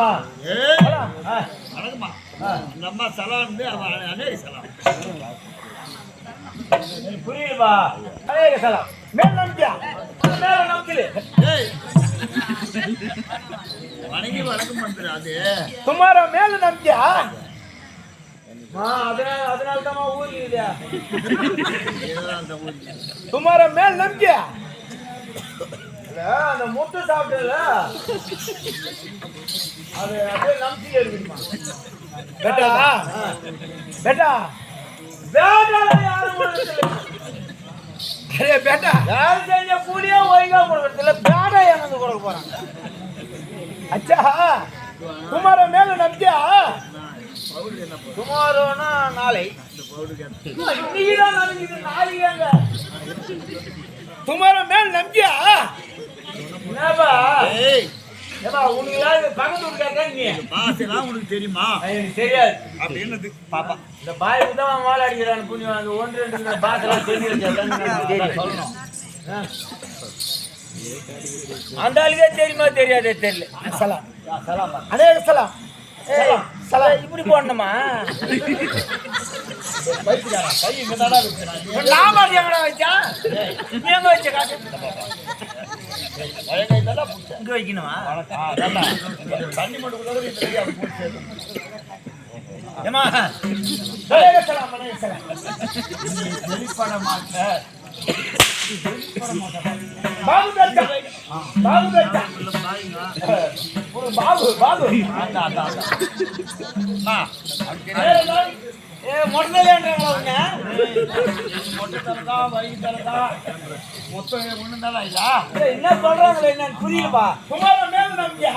வணக்கம்மா. வணக்கம்மா. நம்ம சலாம் வந்து அநேக சலாம். புரியுதுப்பா. அநேக சலாம். மேல் நம்பியா? மேல நம்பிக்கல. வணங்கி வணக்கம் பண்றேன். அது சுமாரா மேல நம்பியா? அதனால தான் ஊர் இல்லையா? சுமாரா மேல் நம்பியா? அந்த முட்டை சாப்பிட்டல அது அப்படியே நம்பிக்கை இருக்குமா? பேட்டா பேட்டா பேட்டா யாரும் பேட்டா யாரும் செஞ்ச கூலியா ஒழுங்கா கொடுக்கறதுல பேட்டா எனக்கு கொடுக்க போறாங்க. அச்சா குமார மேல நம்பியா? குமாரோனா நாளை இன்னைக்குதான் நடக்குது, நாளைக்கு குமார மேல் நம்பியா? உனக்கு தெரியுமா? தெரியாது அப்படின்னு பாப்பா இந்த பாய்க்கு தான் மாலை அடிக்கிறான் புண்ணியம். அந்த ஒன்று ரெண்டு பாசெல்லாம் சொல்லணும். அந்த ஆளுக்கே தெரியுமா தெரியாதே தெரியல. சலாம் சலாம் அடே சலாம் சலாம் இப்படி போடணுமா? நாம எங்கடா வச்சா? எங்க வச்ச காட்டு இங்க வைக்கணுமா? தண்ணி மட்டும் ஏமா வெளிப்பட மாட்ட பாபு பேட்டா பாபு பேட்டா பாபு பாபு மொட்டை தரதா வரி தரதா மொத்தம் ஒண்ணு தானே என்ன சொல்றாங்களே என்னன்னு புரியலப்பா. குமார மேல நம்பியா?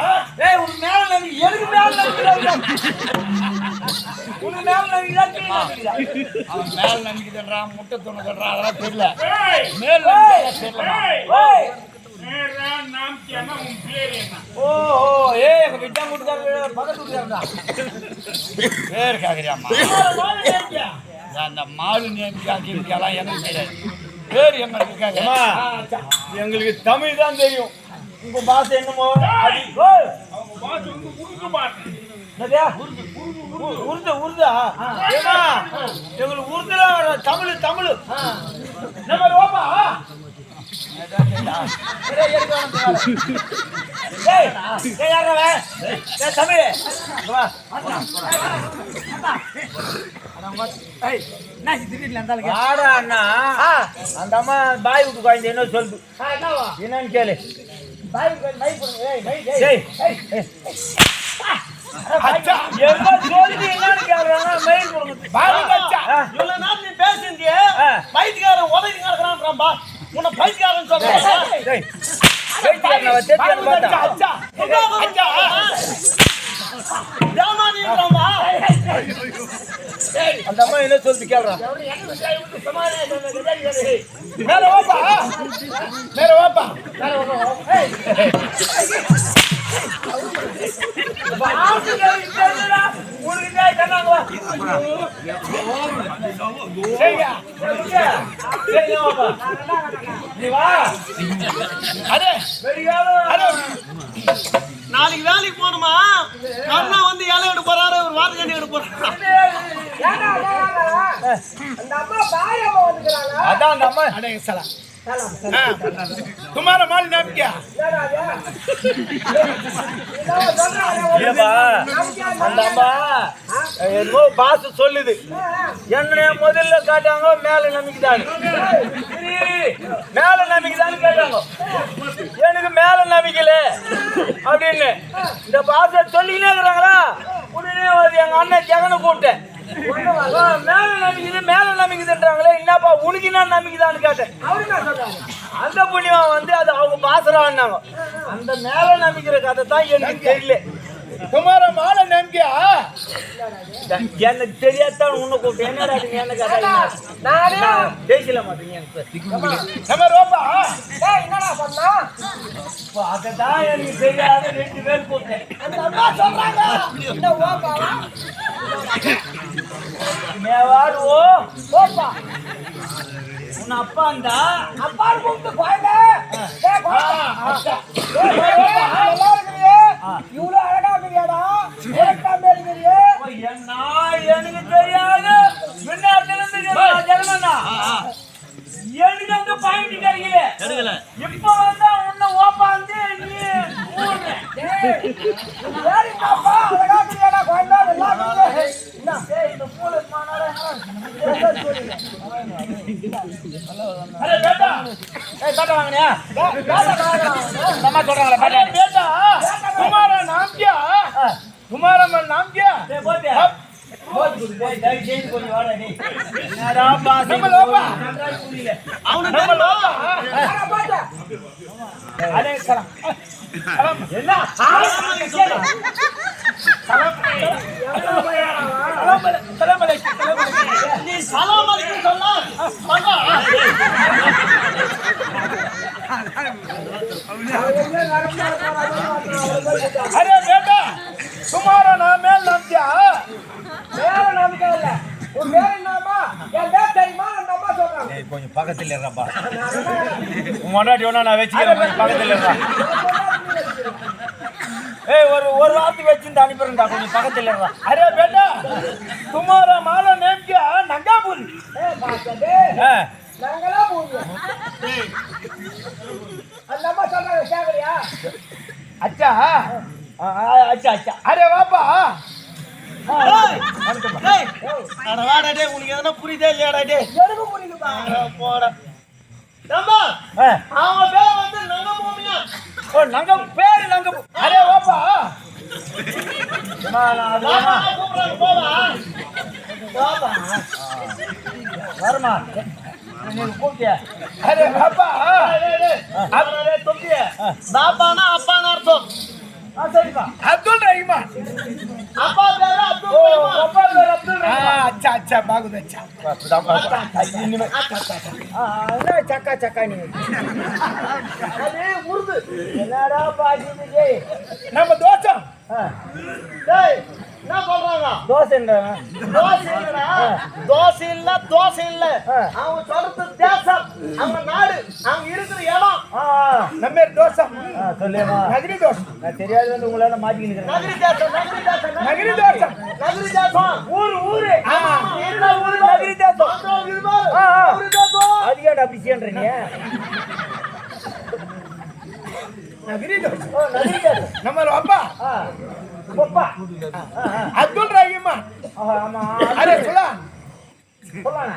உன் மேல நம்பி எதுக்கு மேல நம்பிக்கிறாங்க? உன் மேல நம்பிக்கிறா அவன் மேல நம்பிக்கிறான் முட்டை துணை தர்றான் அதெல்லாம் தெரியல. மேல் தெரியல. அந்த மாடு நேர்த்தியாலாம் எனக்கு தெரியாது. பேர் எங்க இருக்காங்க? எங்களுக்கு தமிழ் தான் தெரியும். உங்க பாஷை என்னமோ உருது உருதா? எங்களுக்கு உருதுல தமிழ் தமிழ் நம்ம ரோபா அந்த அம்மா பாய் விட்டு குழந்தை என்ன சொல்லுது என்னன்னு கேளு. பேசுந்திய பைத்தியக்காரன் உதவிக்காரன் உன்னை பைத்தியக்காரன் சொல்றேன். அந்த அம்மா என்ன சொல்லுது கேள்றான். மேல வாப்பா மேல வாப்பா நாளைக்கு வேலைக்கு போகணுமா? அண்ணா வந்து இலை எடுக்க போறாரு, ஒரு வாரம் கட்டி எடுக்க போறாரு. அதான் அந்த அம்மா குமார மாலி நம்பிக்கை அந்த அம்மா என்னமோ பாச சொல்லுது. என்ன முதல்ல காட்டாங்க மேல நம்பிக்கைதான் மேல நம்பிக்கைதான் கேட்டாங்க. எனக்கு மேல நம்பிக்கல அப்படின்னு இந்த பாச சொல்லிக்கினே இருக்கிறாங்களா. உடனே எங்க அண்ணன் ஜெகனை கூப்பிட்டேன். மேல நம்பிக்கை மேல நம்பிக்கைன்றாங்களே, என்னப்பா உனக்கு என்ன நம்பிக்கைதான்னு கேட்டேன். அந்த புண்ணியம் வந்து அது அவங்க பாசறான்னாங்க. அந்த மேல நம்பிக்கிற கதை தான் எனக்கு தெரியல. குமார மால நம்பிக்கையா? எனக்கு தெரியாதான் உன்னை கூப்பிட்டேன். என்னடா என்ன கதை? நானே பேசல மாட்டீங்க நம்ம ரோபா என்னடா பண்ணா? அதுதான் எனக்கு தெரியாத 2 பேர் கூப்பிட்டேன். அந்த அம்மா சொல்றாங்க இந்த ஓபாவா மேவாடு ஓபா உன் அப்பா இருந்தா அப்பா கூப்பிட்டு போயிட இவ்வளவு அழகா இருக்கிறியாடா? எனக்கு தெரியாது ஜெகமண்ணா எனக்கு அங்க பாயிண்ட் கிடைக்கல இப்ப வந்தா உன்ன ஓப்பாந்து நீ तुम्हारा मन नाम क्या अरे बेटा तुम्हारा नाम है नाम क्या मेरा नाम क्या है वो मेरा नाम है क्या तेरी मां का नाम சொல்றாங்க ஏய் கொஞ்சம் பக்கத்துல இருடா முன்னாடி ஒண்ணா நான் வெச்சிக்கிறேன் கொஞ்சம் பக்கத்துல இருடா ஏய் ஒரு வார்த்தை வெச்சு அனுப்பிறேன்டா கொஞ்சம் பக்கத்துல இருடா अरे बेटा तुम्हारा माला नाम क्या नंगापुरी ए बात दे नंगलापुरी अल्लाह சொல்றாங்க கேக்குறியா अच्छा अच्छा अच्छा अरे वापा அட வாடா டேய் உனக்கு எதனா புரியுதே இல்லையாடா டேய் எனக்கு புரியுதுப்பா போடா தம்பா அவன் பேர் வந்து நங்கமோமியா ஓ நங்க பேர் நங்க அரே வாப்பா நான் போடா வாப்பா வரமா நீ கூப்பிட்டியா அரே வாப்பா அரே தொப்பியா பாபானா அப்பானா அர்த்தம் अब्दुल रहीमान अब्बा मेरा अब्दुल रहीमान अब्बा मेरा अब्दुल रहीमान अच्छा अच्छा बहुत अच्छा ना चक्का चक्का नहीं अरे उर्दू என்னடா பாதி விஜே நம்ம தோசை டேய் என்ன சொல்றாங்க தோசைன்றா தோசை இல்ல அவங்க சொல்றது தேசம் அவங்க நாடு அவங்க இருக்கிற இடம் நம்ம தோசை சொல்லேமா நகரி தோசை நான் தெரியாது வந்து உங்களால மாட்டி நிக்கிறேன் நகரி தேசம் ஊரு என்ன ஊரு நகரி தேசம் அதுக்கேடா அப்படி செய்யறீங்க நகரி தேசம் நம்ம அப்பா पप्पा अब्दुल रहीमान ஆமா அரே சொல்லா சொல்லனா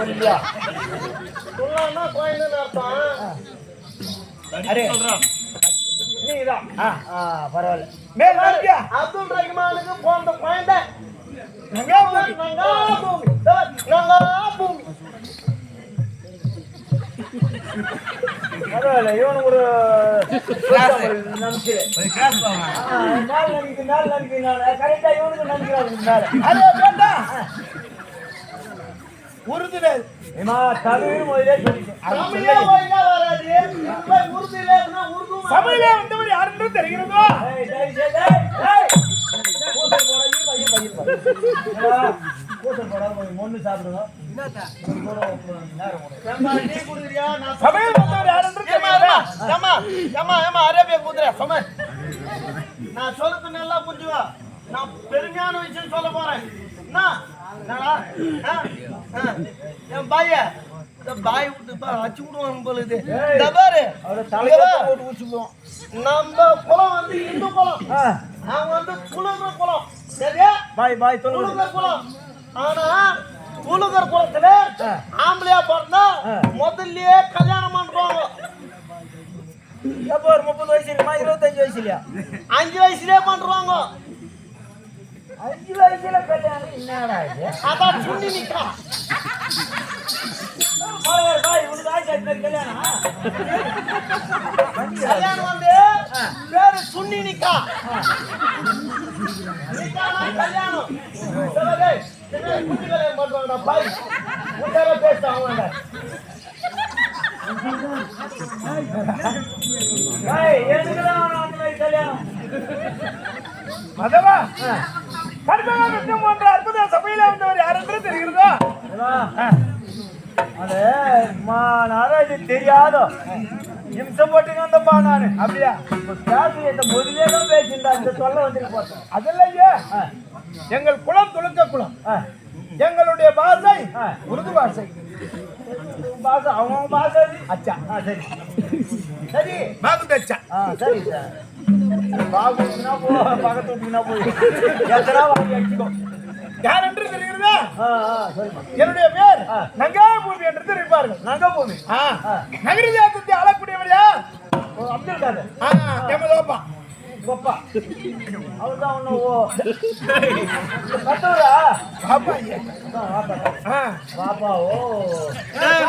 ஓடியா சொல்லனா கோயில்ல அர்த்தம் அரே சொல்றோம் நீடா பரவாயில்லை மேல் நாட்டியா அப்துல் ரஹீமானுக்கு போந்த கோயில்ல நங்காபூமி பரவாயில்ல இவனு ஒரு நம்பிக்கை கரெக்டா இவனுக்கு நம்பிக்கிறாங்க உருது தமிழ் மொழியிலே தமிழே வந்தவர் யாருன்னு தெரிகிறதோ மொன்னு சாப்பிடுங்க அரேபிய குதிரை சம நான் சொல்றது நல்லா புரிஞ்சுவா நான் பெருமையான விஷயம் சொல்ல போறேன் என் பாய பாய் விட்டு அச்சு விடுவாங்க போல இது பாரு போட்டு வச்சுக்குவோம் நம்ம குளம் வந்து இந்து குளம் அவங்க வந்து புலகர் குளம் சரியா பாய் பாய் புலகர் குளம் ஆனா புலகர் குளத்துல ஆம்பளையா பிறந்தா முதல்லயே கல்யாணம் பண்றாங்க எப்போ ஒரு 30 வயசு இருக்குமா 25 வயசு இல்லையா 5 வயசுலயே பண்றாங்க 5 வயசுல கல்யாணம் என்னடா இது அதான் சுண்ணி நிக்கா பாய் பாய் உனக்கு ஆயிடுச்சு கல்யாணம் கல்யாணம் வந்து பேரு சுண்ணி நிக்கா நிக்கானா கல்யாணம் சரி குட்டி கல்யாணம் பண்றாங்கடா பாய் உடனே பேசுறாங்க பாய் எதுக்குதான் அந்த கல்யாணம் அதவா கர்மகாண்டம் போன்ற அற்புத சபையில வந்தவர் யாரென்று தெரிகிறதோ அது நாராஜி தெரியாதோ இம்சம் போட்டுங்க வந்தப்பா நானு. அப்படியா? இந்த முதலே தான் பேசியிருந்தா இந்த சொல்ல வந்துட்டு போட்டோம். அதில்லையே எங்கள் குலம் துளுக்க குலம். எங்களுடைய பாஷை உருது பாஷை. பாசை அவங்க பாசை. அச்சா சரி சரி பாகுது அச்சா. சரி சார். பாகுனா போ, பக்கத்து விட்டீங்கன்னா போய் எத்தனா வாங்கி அடிச்சுக்கோ. யார் என்று தெரிகிறதா? சரிம்மா. என்னுடைய பேர் நங்காபூமி என்று தெரிவிப்பார்கள். நங்கபூமி. நகர தேசத்தை ஆளக்கூடியவர் யார்? அப்துல் காதர். எமதோப்பா கோப்பா அவர்தான் ஒன்றும் கத்தூரா பாப்பா பாப்பா. ஓ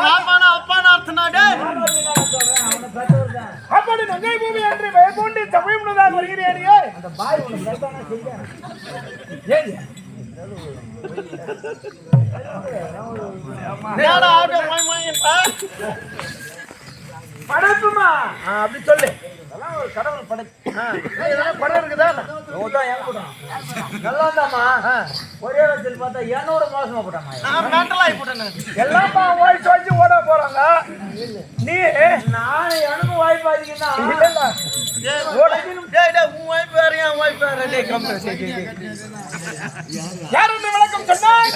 பாப்பானா அப்பானா அர்த்தனாடே அவனை கத்தூர் தான். அப்படி நங்கை பூமி என்று பெயர் கொண்டு தமிழ்தான் வருகிறேனே. அந்த பாய் ஒன்று கத்தானா செய்ய ஏன் படைப்புமா அப்படி சொல்லு. அதெல்லாம் ஒரு கடவுள் படைப்பு. படம் இருக்குதா? நல்லா இருந்தாமா ஒரே வயசில் பார்த்தா 200 மாசமா போட்டாமா. எல்லாம் வாய்ஸ் வச்சு ஓட போறாங்க. நீ நான் எனக்கு வாய்ப்பு அதிகம்னா யார் என்று விளக்கம் சொன்னாய்?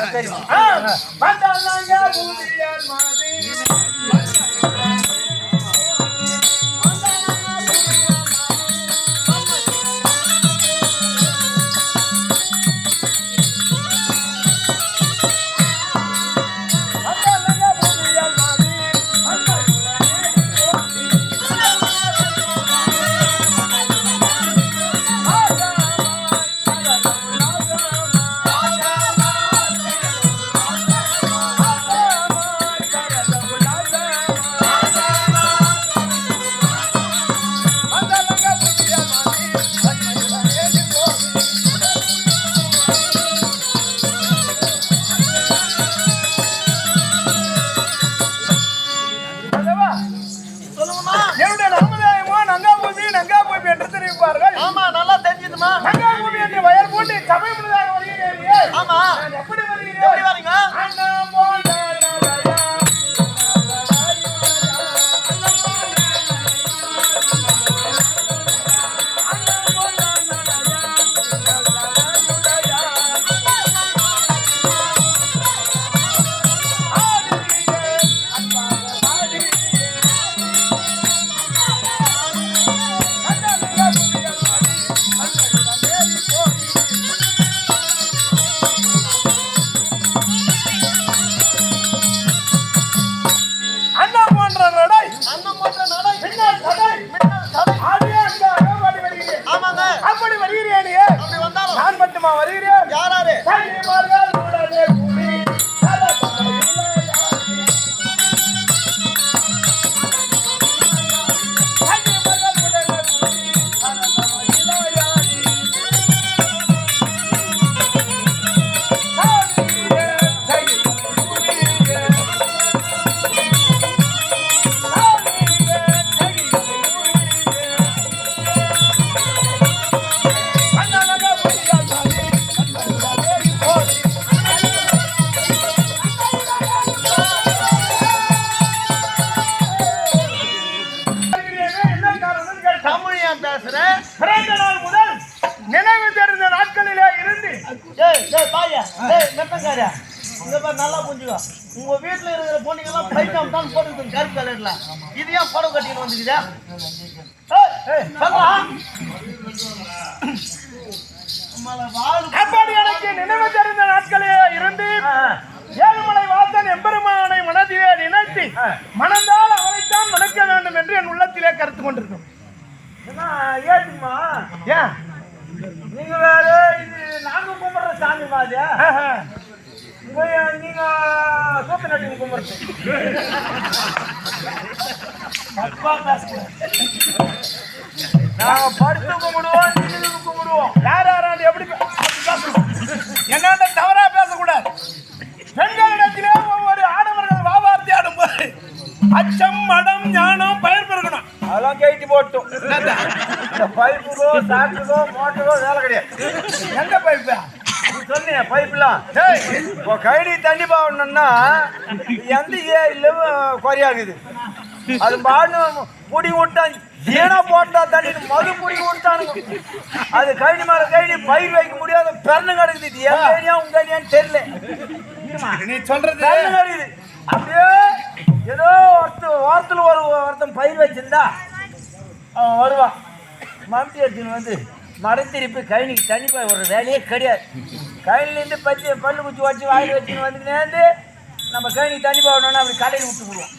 என்னுடைய நாமதேயமோ நங்காபூமி என்று தெரிவிப்பார்கள். ஆமா நல்லா தெரிஞ்சுதுமா. நங்காபூமி என்று வயல் போட்டு தமிழ் முழுதாக வருகிறேன். ஆமா எப்படி வருகிறேன்? எப்படி வரீங்க? அப்படி வருகிறேன். நான் மட்டுமா வருகிறேன்? யாராரு? பிறந்த நாள் முதல் நினைவு தெரிந்த நாட்களிலே இருந்து நல்லா புரிஞ்சுக்கோ. உங்க வீட்டுல இருக்கிற பொண்ணுங்கெல்லாம் பைக்கம் தான் போட்டுக்கிட்டு கருப்பு கலர்ல. இது ஏன் படம் கட்டின்னு வந்துக்குதா? அப்படி எனக்கு நினைவு தெரிந்த நாட்களிலே இருந்து ஏழுமலை வாசன் எம்பெருமானை மனதிலே நினைத்து மனந்தால் அவரைத்தான் மணக்க வேண்டும் என்று என் உள்ளத்திலே கருத்து கொண்டிருக்கும். ஏற்றுமா ஏன் நீங்க வேற இது நாங்க கும்பிடுற சாமி மாதிரி நீங்க சோப்பு நட்டி கும்பிடுறது நாங்க படுத்து கும்பிடுவோம், நீங்க கும்பிடுவோம். யார் யாராண்டு எப்படி என்னண்ட தவறா பேசக்கூடாது. பெண்களிடத்திலே ஒவ்வொரு ஆடவர்கள் வாவார்த்தி ஆடும்போது அச்சம் மடம் ஞானம் பயிர் பெருக்கணும். அதெல்லாம் கேட்டு போட்டோம். இந்த பைப்புக்கோ சாக்குக்கோ மோட்டரோ வேலை கிடையாது. எந்த பைப்பு சொன்னீங்க பைப்லாம் இப்போ கைடி தண்ணி பாவணும்னா எந்த ஏரியிலும் குறையா இருக்குது. அது பாடு புடி விட்டான் ஏனா போட்டா தண்ணி மது புடி விட்டானுங்க. அது கைடி மேல கைடி பயிர் வைக்க முடியாத பெருணு கிடக்குது. என் கைடியா உங்க கைடியான்னு தெரியல. நீ சொல்றது பெருணு கிடக்குது. அப்படியே ஏதோ வாரத்துல ஒருத்தன் பயிர் வச்சிருந்தா அவன் வருவான். மம்டி எடுத்துன்னு வந்து மரம் திருப்பி கைனிக்கு தண்ணி போய் ஒரு வேலையே கிடையாது. கையிலேருந்து பல்லு குச்சி வச்சு வாயில் வச்சுன்னு வந்துக்கினேந்து நம்ம கைனிக்கு தண்ணி போடணும்னா அப்படி கடையில் விட்டு போடுவோம்.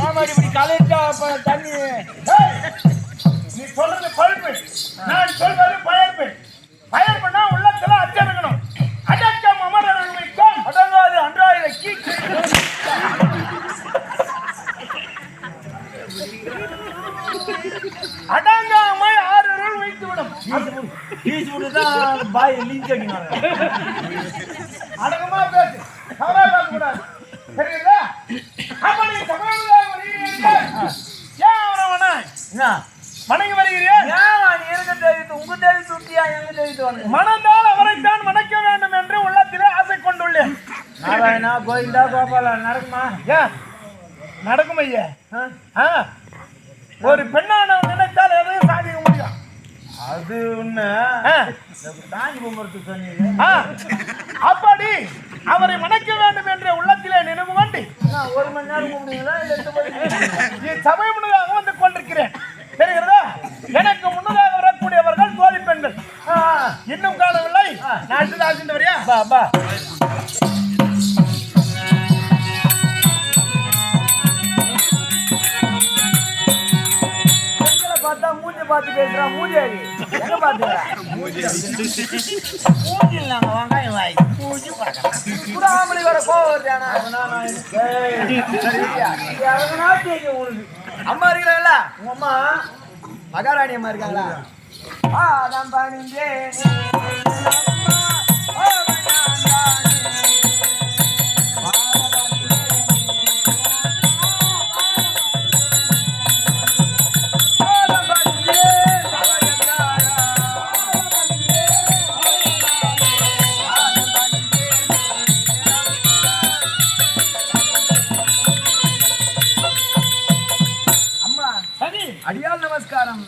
ஆமாடி இப்படி கலையிட்டா தண்ணி. நீ சொல்றது பழுப்பு, நான் சொல்றது பயர்ப்பு. பயர் பண்ணா உள்ளத்துல அச்சடக்கணும். அடக்கம் அமரர்கள் வைக்கும் அடங்காது அன்றாயிர கீச்சு. அடங்காமை ஆறுகள் வைத்து விடும். கீச்சு விட்டுதான் பாய் லீக் அடிக்கிறாங்க. அடங்கமா பேசு, தவறா பேசக்கூடாது. சரிங்களா? அப்ப நீ சமயமாக வருகிறீர்கள். ஏன் அவரவனா என்ன வணங்கி வருகிறீர்கள்? ஏன் நீ எனக்கு தெரிவித்து உங்க தெரிவித்து விட்டியா எங்க தெரிவித்து வந்து மனந்தால் அவரைத்தான் வணக்க வேண்டும் என்று உள்ளத்திலே ஆசை கொண்டுள்ளேன். நாராயணா கோவிந்தா கோபாலா நடக்குமா? ஏன் நடக்கும் ஐயா? ஒரு பெண்ணானவன் நினைத்தால் எதையும் சாதிக்க முடியும். அது ஒண்ணு தாங்கி பொம்மரத்து சொன்னீங்க. அப்படி அவரை மணக்க வேண்டும் என்ற உள்ளத்திலே நினைவு கொண்டு ஒரு மணி நேரம் கூப்பிடுங்களா இல்லை 8 மணிக்கு? என் சபை முன்னதாக வந்து கொண்டிருக்கிறேன். தெரிகிறதா? எனக்கு முன்னதாக வரக்கூடியவர்கள் தோழி பெண்கள். இன்னும் காணவில்லை. நான் ஆசிட்டு வரியா? பா பா பார்த்தா மூஞ்சி பார்த்து பேசுறா. மூஞ்சாரி எங்க பாத்துக்கிறா? மூஞ்சில் நாங்க வெங்காயம் வாய் மூஞ்சி பார்க்கலாம். கூட ஆம்பளை வர கோவம் வருது. அம்மா இருக்கிறாங்களா? உங்க அம்மா மகாராணி அம்மா இருக்காங்களா? அதான் பணிந்தே அடியால் நமஸ்காரம்.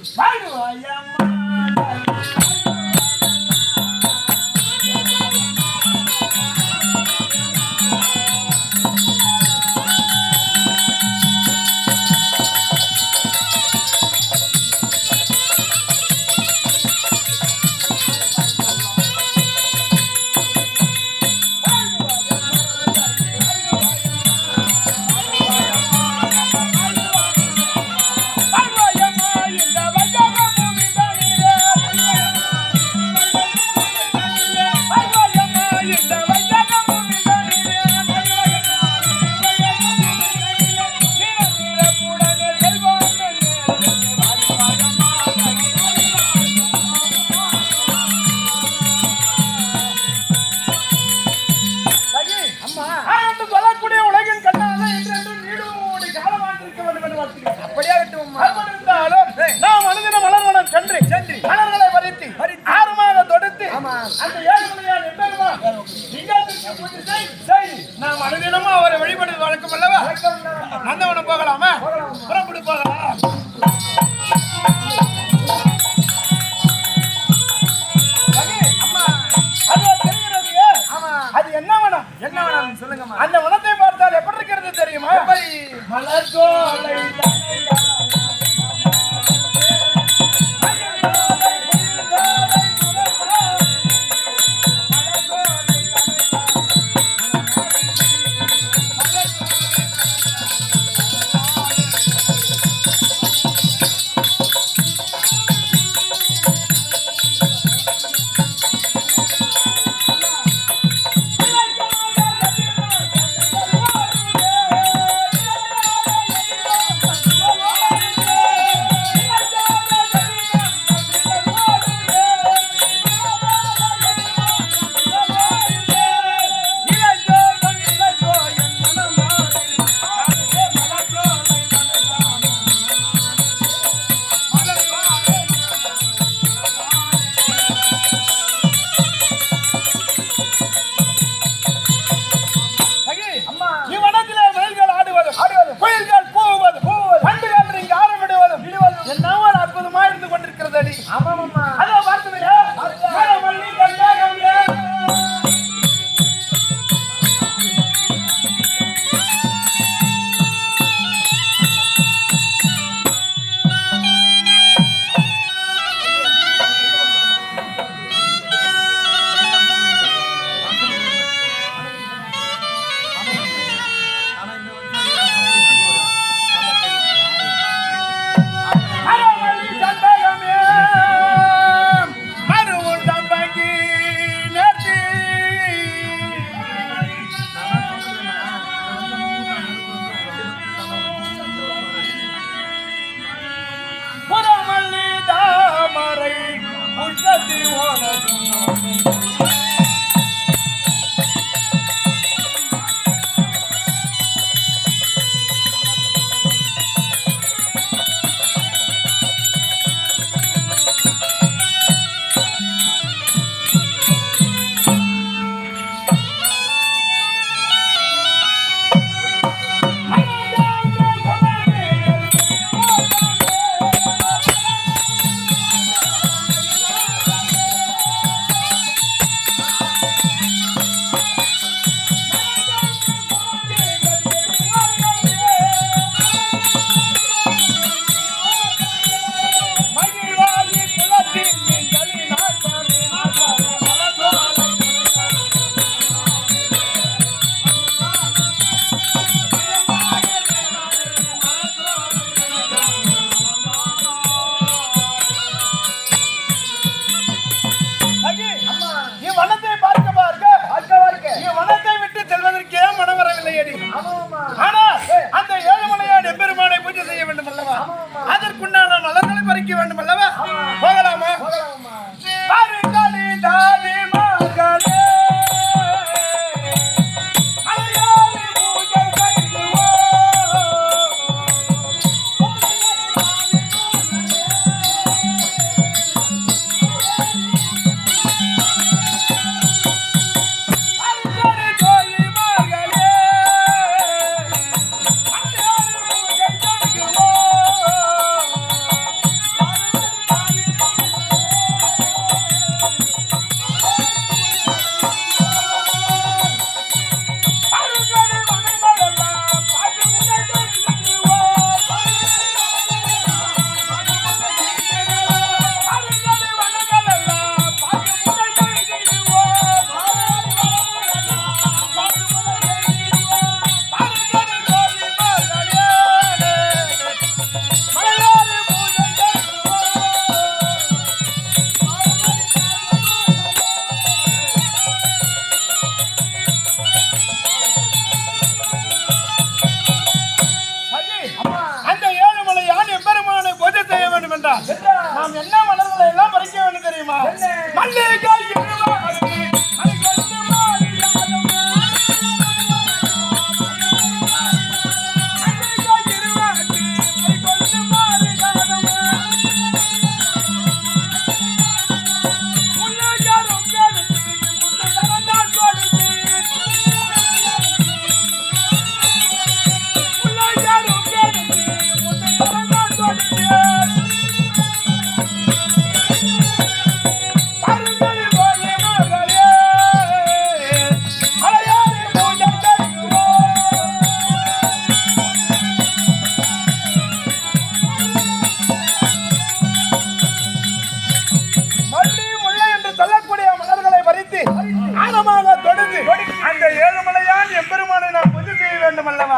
சொல்லக்கூடிய உலகின் கண்ணாக என்றென்றும் நீடூடி காலமாட்டிருக்க வேண்டும் என்று வாழ்த்துகிறேன். அப்படியாகட்டும். இருந்தாலும் நாம் அணுகின மலர்வனம் சென்று மலர்களை பறித்து 6 மாதம் தொடுத்து அந்த 7 மணியால் எம்பெருமா லிங்கத்திற்கு பூஜை செய். நாம் அனுதினமும் அவரை வழிபடுவது வழக்கம் அல்லவா? நந்தவனம் போகலாமா? புறப்பட்டு போகலாம். அது என்ன வனம்? என்ன வேணும் சொல்லுங்கம்மா. அந்த வனத்தை பார்த்தால் எப்படி இருக்கிறது தெரியுமா? மலர் சோலை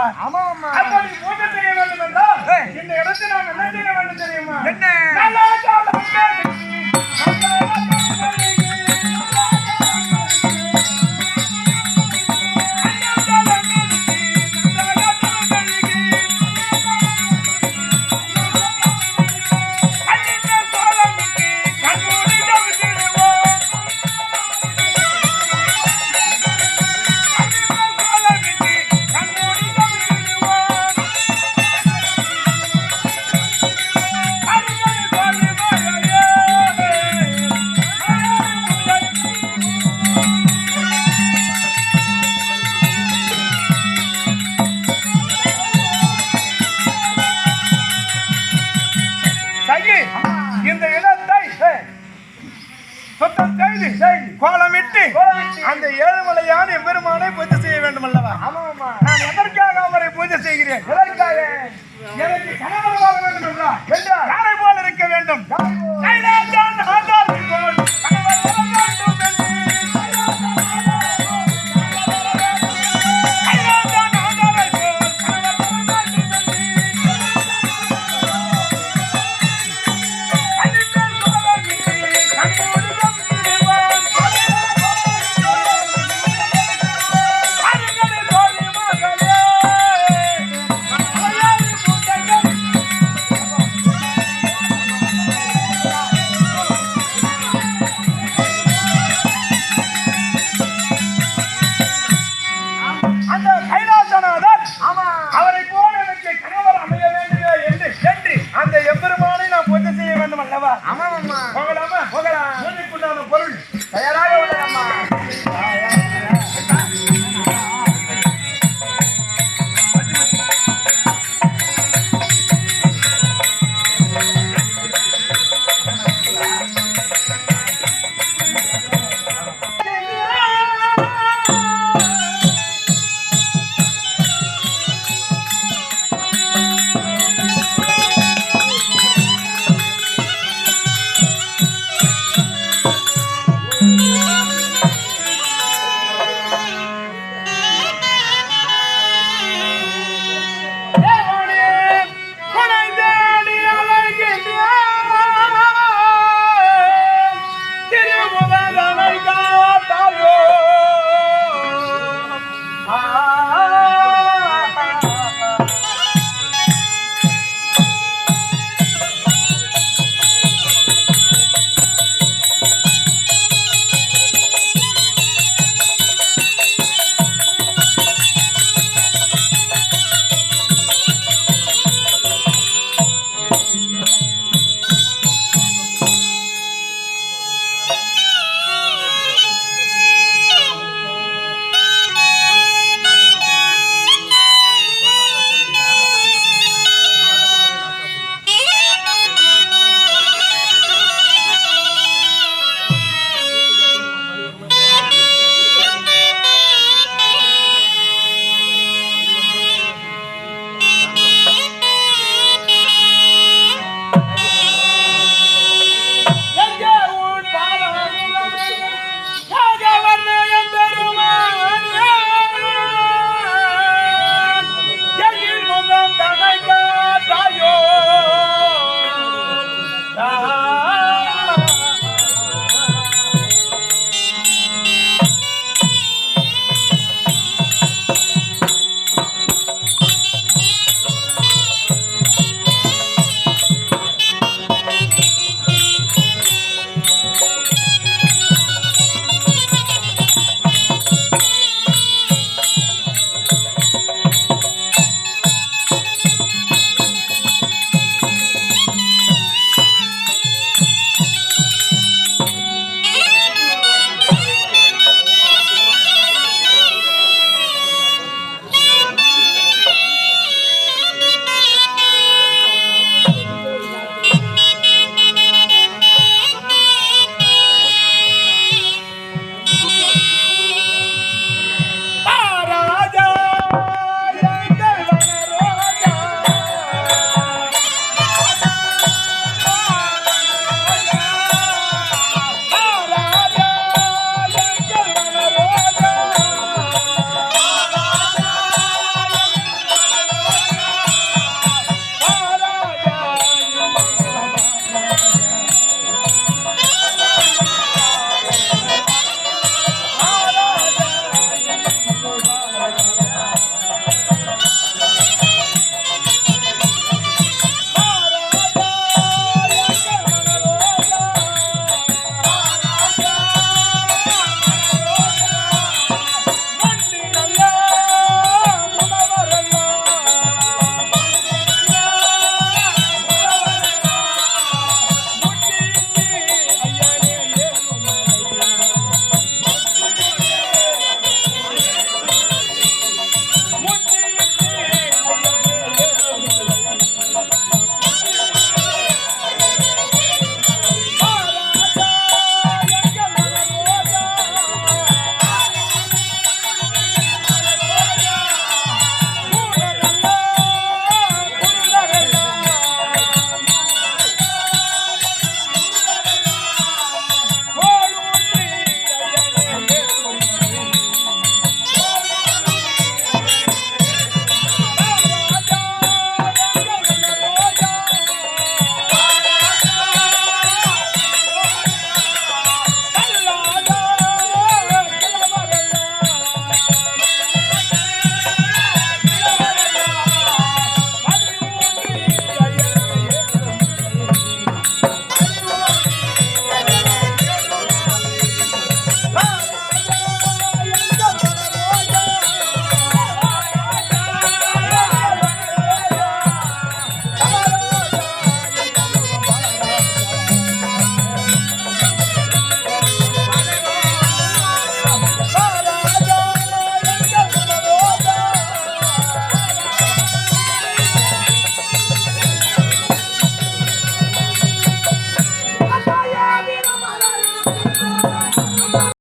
செய்வார். ஆமா ஆமா அப்படி பூஜை செய்ய வேண்டும் என்றால் இந்த இடத்தில் நாம் என்ன செய்ய வேண்டும் தெரியுமா? என்ன நல்லா சாப்பிடுங்க. இந்த இடத்தை சுத்தம் செய்து கோலமிட்டு அந்த ஏழுமலையான எம்பெருமானை